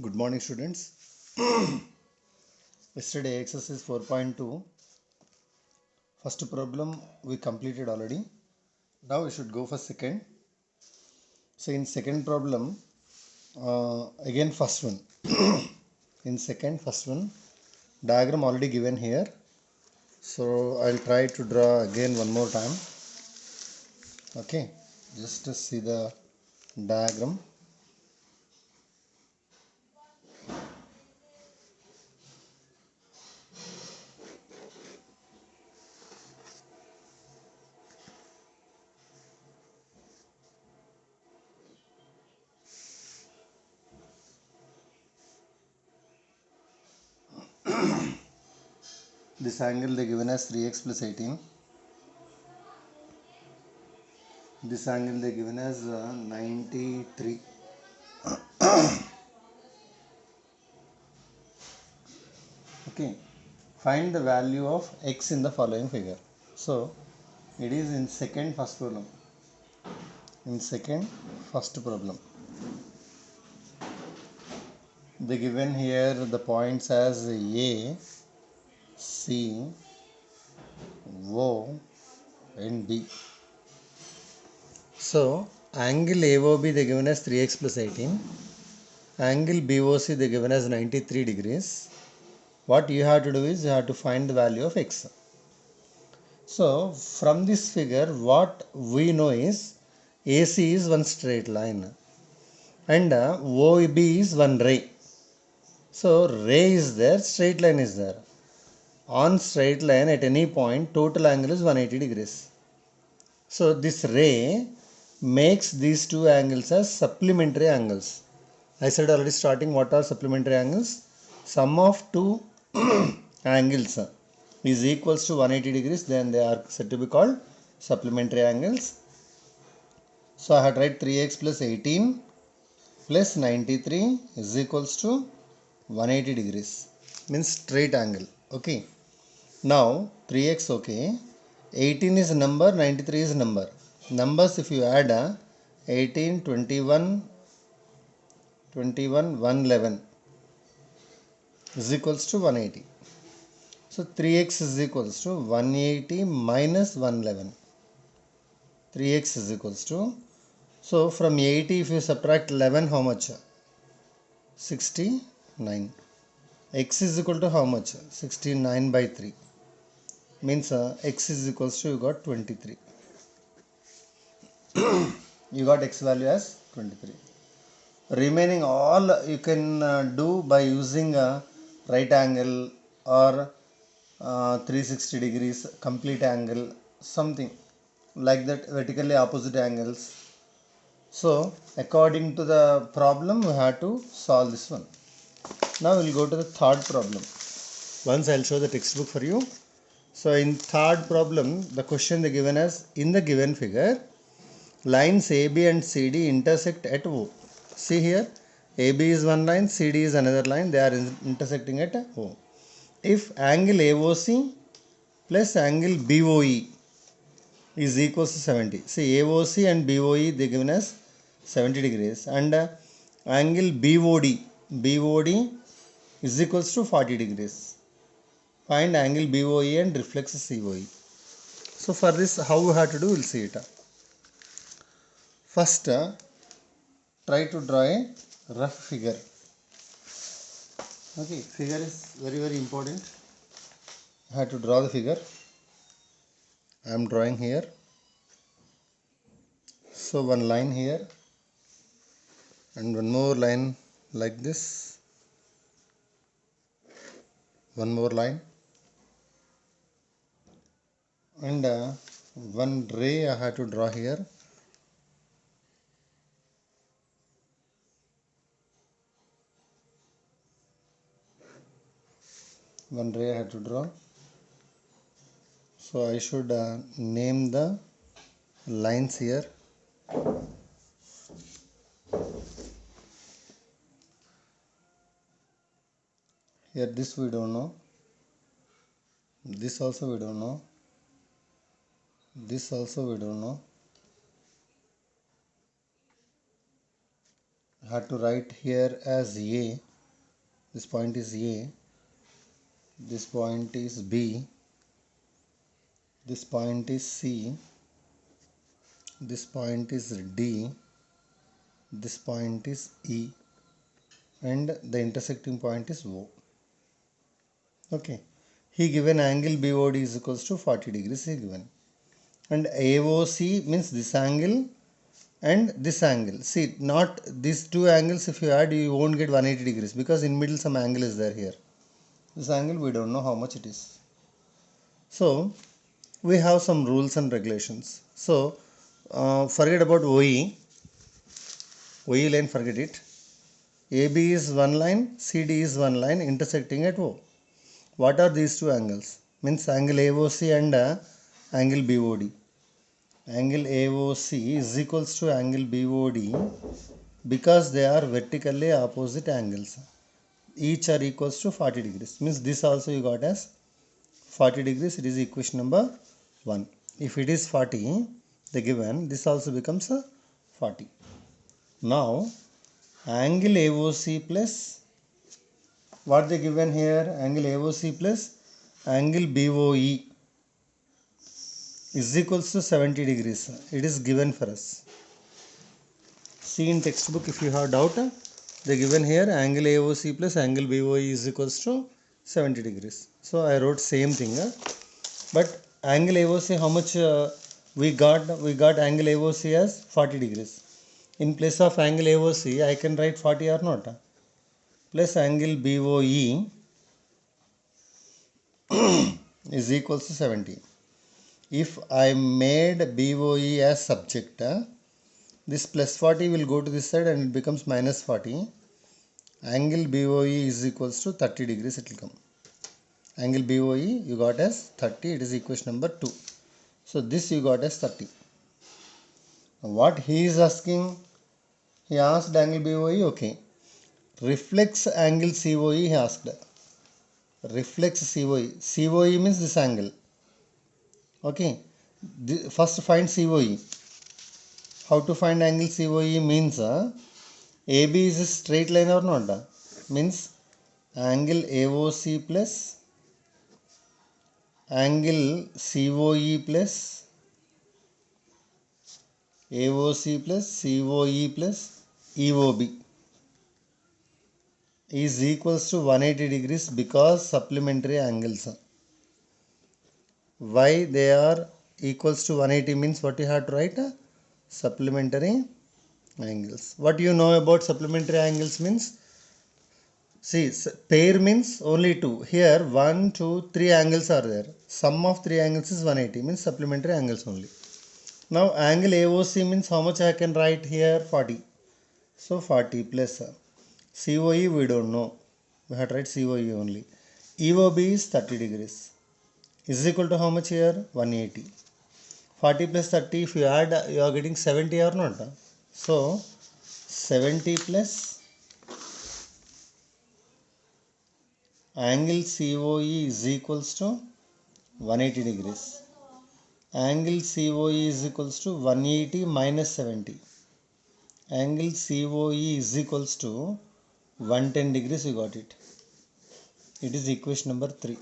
Good morning, students. Yesterday, exercise 4.2, first problem we completed already. Now we should go for second. So, in second problem, again first one. In second, first one, diagram already given here. So, I'll try to draw again one more time. Okay, just to see the diagram. This angle they given as 3x plus 18. This angle they given as 93. Okay, find the value of x in the following figure. So it is in second first problem. In second first problem, they given here the points as A, C, O, and B. So angle AOB they given as 3x plus 18. Angle BOC they given as 93 degrees. What you have to do is you have to find the value of x. So from this figure, what we know is AC is one straight line and OB is one ray. So ray is there, straight line is there. On straight line at any point, total angle is 180 degrees. So this ray makes these two angles as supplementary angles. I said already starting what are supplementary angles? Sum of two angles is equals to 180 degrees, then they are said to be called supplementary angles. So I had write 3x plus 18 plus 93 is equals to 180 degrees, means straight angle. Okay, now 3x, okay, 18 is number, 93 is number. Numbers if you add 18, 21, 111 is equals to 180. So 3x is equals to 180 minus 111. 3x is equals to, so from 80 if you subtract 11, how much? 69. X is equal to how much? 69 by 3. Means x is equals to, you got 23. You got x value as 23. Remaining all you can do by using a right angle or 360 degrees complete angle, something like that, vertically opposite angles. So according to the problem we have to solve this one. Now we'll go to the third problem. Once I'll show the textbook for you. So in third problem, the question they given as, in the given figure, lines AB and CD intersect at O. See here, AB is one line, CD is another line, they are intersecting at O. If angle AOC plus angle BOE is equals to 70. See, AOC and BOE they given as 70 degrees and angle BOD is equals to 40 degrees. Find angle BOE and reflex COE. So for this, how we have to do, we'll see it. First, try to draw a rough figure. Okay, figure is very important. I have to draw the figure. I am drawing here. So one line here and one more line like this. One more line and one ray I have to draw here. One ray I have to draw. So I should name the lines here. Here this we don't know. This also we don't know. This also we don't know. have to write here as A. This point is A. This point is B. This point is C. This point is D. This point is E. And the intersecting point is O. Okay. He given angle BOD is equals to 40 degrees. He given. And AOC means this angle and this angle. See, not these two angles, if you add, you won't get 180 degrees because in middle some angle is there here. This angle we don't know how much it is. So we have some rules and regulations. So forget about OE. OE line, forget it. AB is one line, CD is one line intersecting at O. What are these two angles? Means angle AOC and angle BOD. Angle AOC is equals to angle BOD because they are vertically opposite angles. Each are equals to 40 degrees. Means this also you got as 40 degrees. It is equation number 1. If it is 40, the given, this also becomes 40. Now, angle AOC plus, what they given here, angle AOC plus angle BOE is equals to 70 degrees. It is given for us. See in textbook if you have doubt, they given here angle AOC plus angle BOE is equals to 70 degrees. So I wrote same thing. But angle AOC, how much we got? We got angle AOC as 40 degrees. In place of angle AOC, I can write 40 or not. Plus angle BOE is equals to 70. If I made BOE as subject, this plus 40 will go to this side and it becomes minus 40. Angle BOE is equals to 30 degrees it will come. Angle BOE you got as 30. It is equation number 2. So this you got as 30. What he is asking, he asked angle BOE, okay. Reflex angle COE he asked. Reflex COE. COE means this angle. Okay. First find COE. How to find angle COE means AB is a straight line or not? Means angle AOC plus angle COE plus AOC plus COE plus EOB is equals to 180 degrees because supplementary angles. Why they are equals to 180 means what you have to write? Supplementary angles. What you know about supplementary angles means? See, pair means only two. Here 1, 2, 3 angles are there. Sum of 3 angles is 180 means supplementary angles only. Now angle AOC means how much I can write here? 40. So 40 plus COE we don't know. We have to write COE only. EOB is 30 degrees. Is equal to how much here? 180. 40 plus 30 if you add you are getting 70 or not. So 70 plus angle COE is equals to 180 degrees. Angle COE is equals to 180 minus 70. Angle COE is equals to 110 degrees. You got it. It is equation number 3.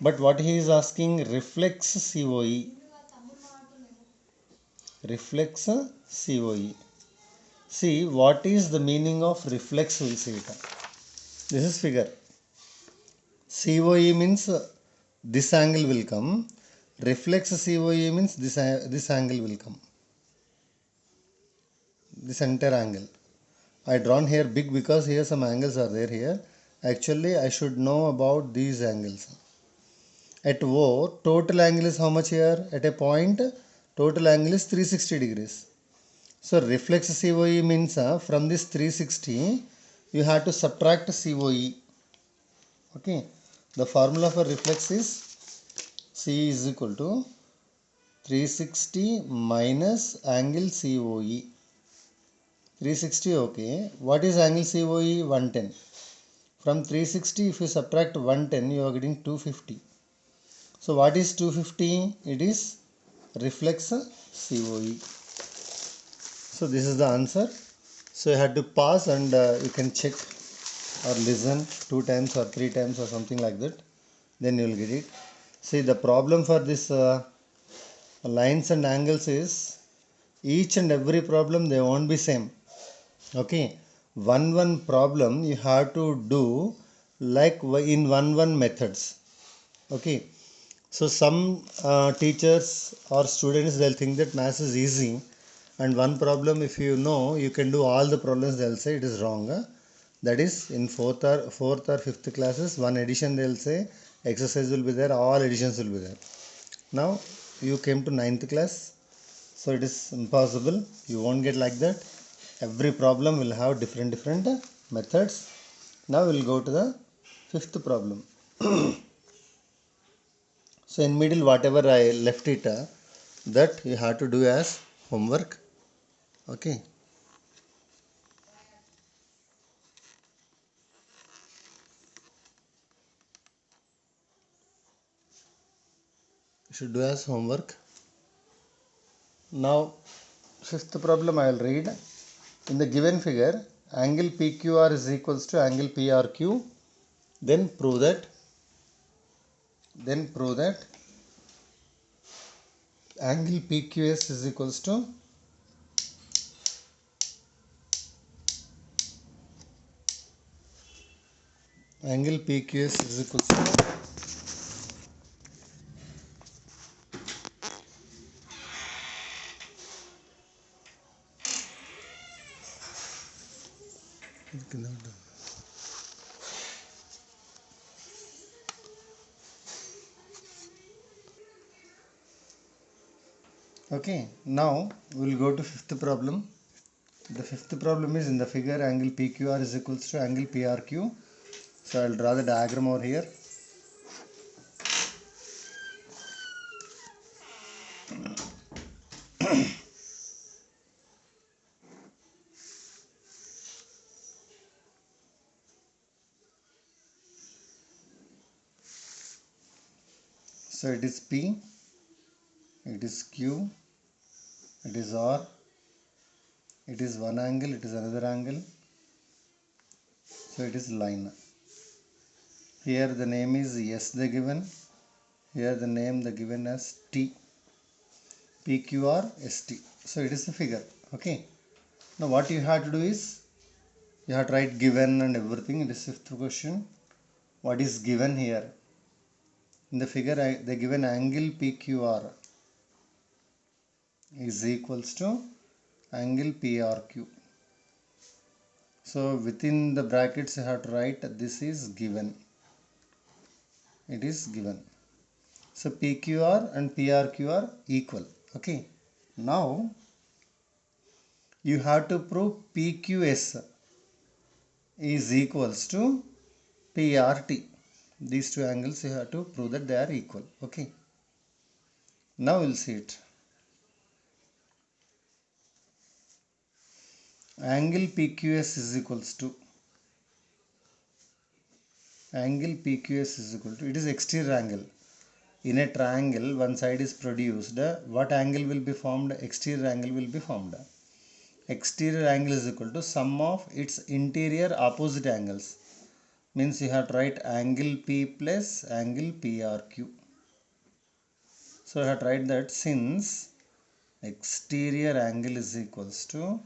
But what he is asking, reflex COE. Reflex COE. See what is the meaning of reflex, we'll see it. This is figure. COE means this angle will come. Reflex COE means this angle will come. This entire angle. I drawn here big because here some angles are there here. Actually I should know about these angles. At O, total angle is how much here? At a point, total angle is 360 degrees. So reflex COE means from this 360, you have to subtract COE. Okay. The formula for reflex is C is equal to 360 minus angle COE. 360, okay. What is angle COE? 110. From 360, if you subtract 110, you are getting 250. So what is 250? It is reflex COE. So this is the answer. So you had to pause and you can check or listen 2 times or 3 times or something like that. Then you will get it. See, the problem for this lines and angles is each and every problem they won't be same. Okay, one problem you have to do like in one methods. Okay, so some teachers or students they'll think that maths is easy, and one problem if you know you can do all the problems, they'll say it is wrong. That is in fourth or fifth classes, one addition they'll say exercise will be there, all additions will be there. Now you came to ninth class, so it is impossible, you won't get like that. Every problem will have different methods. Now we'll go to the fifth problem. So in middle whatever I left it, that you have to do as homework. Okay, you should do as homework. Now fifth problem I will read. In the given figure, angle PQR is equals to angle PRQ. Then prove that. Angle PQS is equals to angle PQS is equals to okay. Now we will go to fifth problem. The fifth problem is in the figure angle PQR is equals to angle PRQ. So I will draw the diagram over here. So it is P, it is Q, it is R, it is one angle, it is another angle. So it is line. Here the name is S the given. Here the name the given as T. PQR ST. So it is the figure. Okay. Now what you have to do is you have to write given and everything. It is fifth question. What is given here? In the figure they given angle PQR is equals to angle PRQ. So within the brackets you have to write this is given. It is given. So PQR and PRQ are equal. Okay. Now you have to prove PQS is equals to PRT. These two angles you have to prove that they are equal. Okay. Now we'll see it. Angle PQS is equals to it is exterior angle. In a triangle, one side is produced. What angle will be formed? Exterior angle will be formed. Exterior angle is equal to sum of its interior opposite angles. Means you have to write angle P plus angle PRQ. So you have to write that since exterior angle is equal to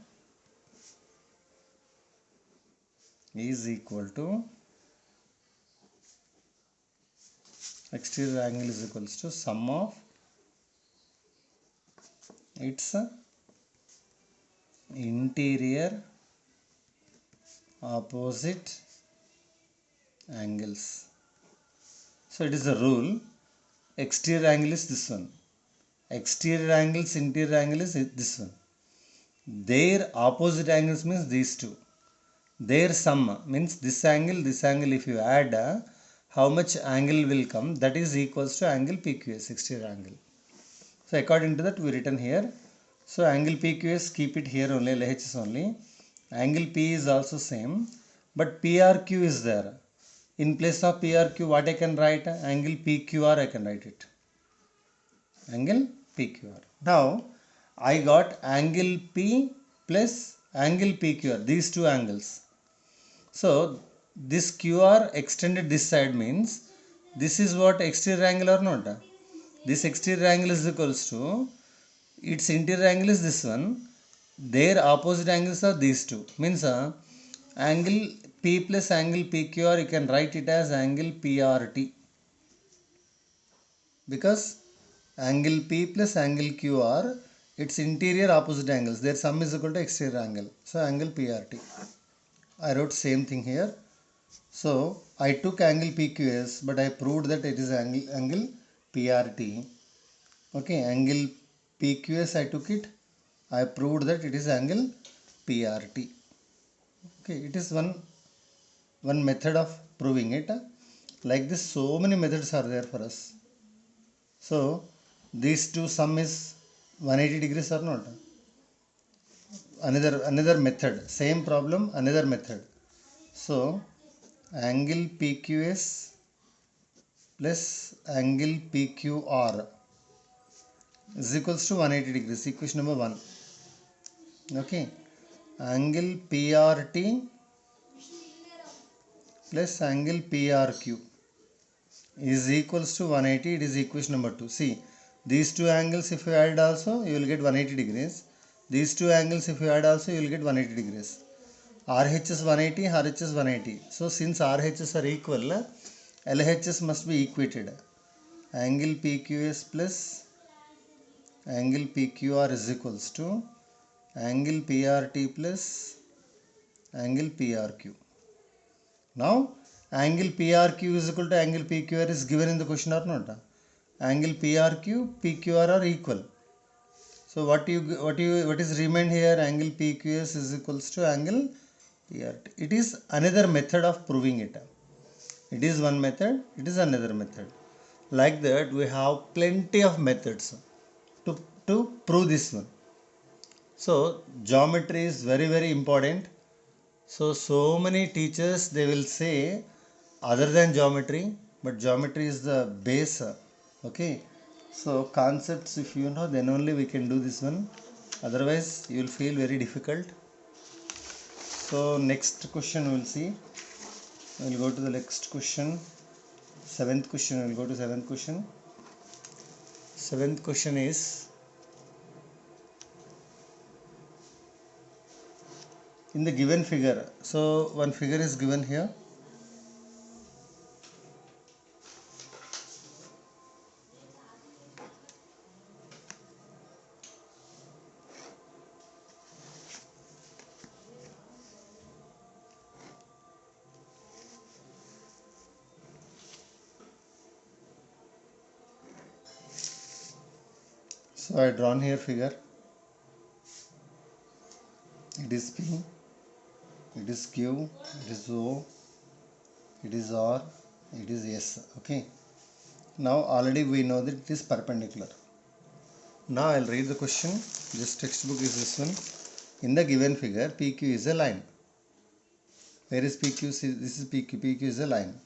exterior angle is equals to sum of its interior opposite angles. So it is a rule. Exterior angle is this one. Exterior angles, interior angle is this one. Their opposite angles means these two. Their sum means this angle if you add, how much angle will come, that is equals to angle PQS, exterior angle. So according to that we written here. So angle PQS keep it here only, LHS only. Angle P is also same, but PRQ is there. In place of PRQ what I can write? Angle PQR I can write it. Angle PQR. Now I got angle P plus angle PQR, these two angles. So this QR extended this side means this is what exterior angle or not? This exterior angle is equals to its interior angle is this one. Their opposite angles are these two. Means angle P plus angle PQR, you can write it as angle PRT, because angle P plus angle QR, its interior opposite angles, their sum is equal to exterior angle. So angle PRT. I wrote same thing here. So I took angle PQS, but I proved that it is angle PRT. Okay, angle PQS I took it. I proved that it is angle PRT. Okay, it is one method of proving it. Like this, so many methods are there for us. So these two sum is 180 degrees or not? Another method, same problem, another method. So angle PQS plus angle PQR is equals to 180 degrees. Equation number 1. Okay. Angle PRT plus angle PRQ is equals to 180. It is equation number 2. See, these two angles if you add also, you will get 180 degrees. These two angles if you add also, you will get 180 degrees. RH is 180, RH is 180. So since RHs are equal, LHs must be equated. Angle PQS plus angle PQR is equals to angle PRT plus angle PRQ. Now angle PRQ is equal to angle PQR is given in the question or not? Angle PRQ, PQR are equal. So what is remained here? Angle PQS is equals to angle PRT. It is another method of proving it. It is one method, it is another method. Like that, we have plenty of methods to prove this one. So geometry is very important. So many teachers, they will say other than geometry, but geometry is the base. Okay. So concepts, if you know, then only we can do this one. Otherwise, you will feel very difficult. So next question we will see. We will go to the next question. Seventh question. We will go to seventh question. Seventh question is, in the given figure. So one figure is given here. So I drawn here figure. It is P, it is Q, it is O, it is R, it is S. Okay. Now already we know that it is perpendicular. Now I'll read the question. This textbook is this one. In the given figure, PQ is a line. Where is PQ? See, this is PQ. PQ is a line.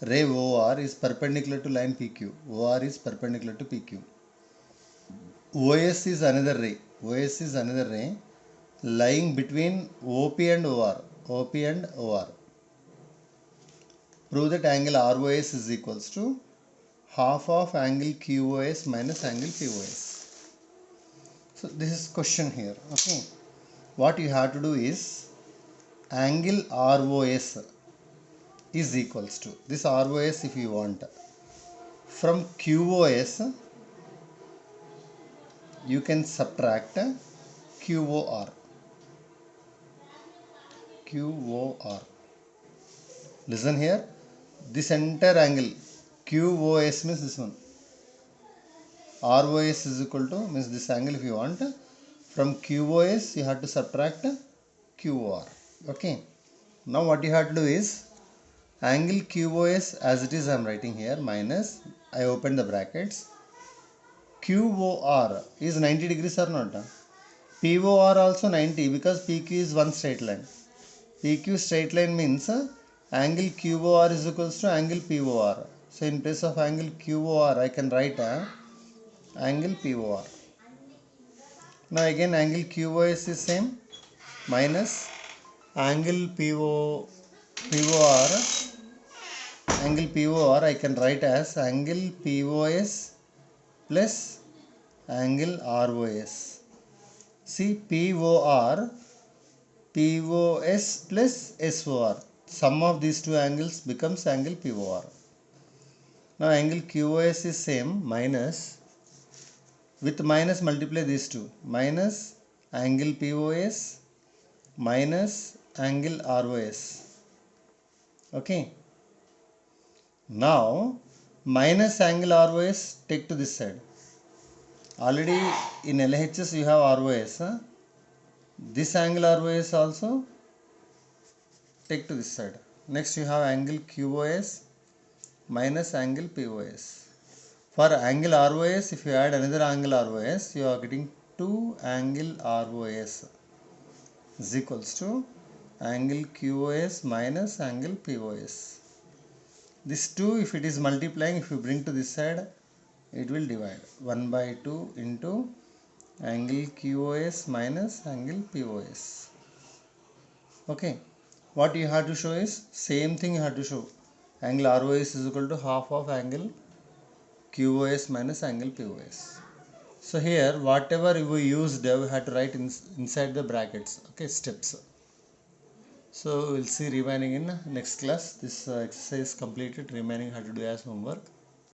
Ray OR is perpendicular to line PQ. OR is perpendicular to PQ. OS is another ray. OS is another ray lying between OP and OR. OP and OR. Prove that angle ROS is equals to half of angle QOS minus angle POS. So this is question here. Okay. What you have to do is angle ROS is equals to this ROS if you want. From QOS you can subtract QOR. QOR. Listen here. This entire angle QOS means this one. ROS is equal to means this angle if you want. From QOS you have to subtract QOR. Okay. Now what you have to do is angle QOS as it is I am writing here minus, I open the brackets. QOR is 90 degrees or not? POR also 90 because PQ is one straight line. PQ straight line means angle QOR is equals to angle POR. So in place of angle QOR I can write angle POR. Now again angle QOS is same. minus angle POR, angle POR I can write as angle POS plus angle ROS. See, POS plus SOR. Sum of these two angles becomes angle POR. Now angle QoS is same, minus, with minus multiply these two, minus angle POS minus angle ROS. Okay. Now minus angle ROS take to this side. Already in LHS you have ROS. This angle ROS also take to this side. Next you have angle QoS minus angle POS. For angle ROS, if you add another angle ROS, you are getting 2 angle ROS is equals to angle QoS minus angle POS. This 2, if it is multiplying, if you bring to this side, it will divide 1 by 2 into angle QoS minus angle POS. Okay. What you have to show is same thing you have to show. Angle ROS is equal to half of angle QoS minus angle POS. So here whatever we used, we have to write inside the brackets. Okay, steps. So we'll see remaining in next class. This exercise completed. Remaining have to do as homework.